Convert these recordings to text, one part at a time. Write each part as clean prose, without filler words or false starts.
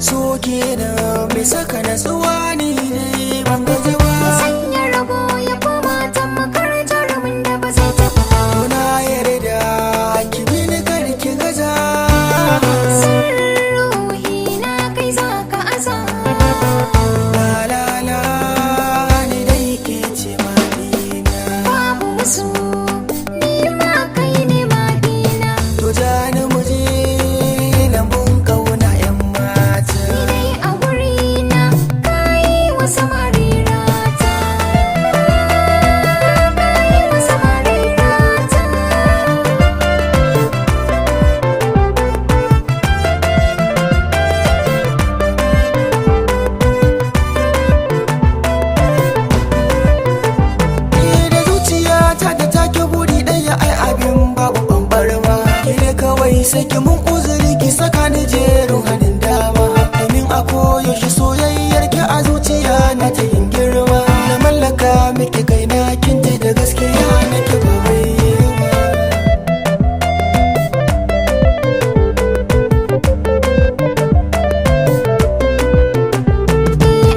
so kenan mai saka natsuwa ni ne ban gaji ba. Sanya rago ya koma tamkar jarumin da ba zai taɓa ba. Na yarda ki bi ni kar ki gaza. Sirruhi na kai za ka aza. La la la ni dai ke ce madina. Babu musu ni ma kai ne madina. To ja ni mu je lambun kauna 'yan mata. Ni dai a wurina ka yi wa samari rata. Ka yi wa samari rata. Ni da zuciyata da take buri ɗaya ai abin babu ɓamɓarma. Ki ne kawai saki mun uzuri ki saka ni jerin hannun dama. Domin a koyaushe soyayyar ki a zuciya na ta yin girma. Na mallaka miki kaina kin ji da gaskiya nake ba wai ba.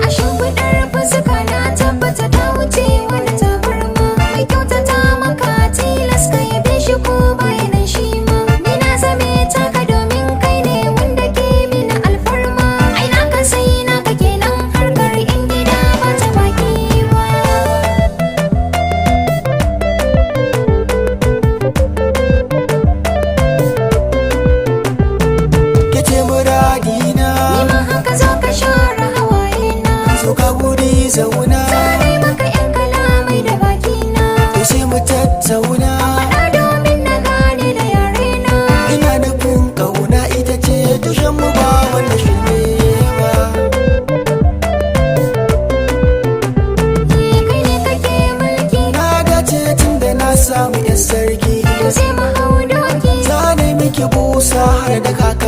A shimfiɗar fuska na tabbata ta wuce wani tabarma. Mai kyautata maka tilas ka yabe shi ko bayanan shi ma. Ni na zame taka domin kai ne wanda ke mini alfarma. Ai na ka sai na ka kenan harkar in gida ba ta baki ba. Ke ce muradina, Ni ma haka zo ka share hawaye na. so ka guri zauna. Zare maka 'yan kalamai da baki na. To sai mu tattauna. Faɗa domin na gane da yare na. Ina nufin kauna ita ce tushen mu ba wanda shi ne ba. Ni kai ne kake mulki. Na dace tun da na samu 'yan sarki. To sai mu hau doki. Zane miki busa har da kaka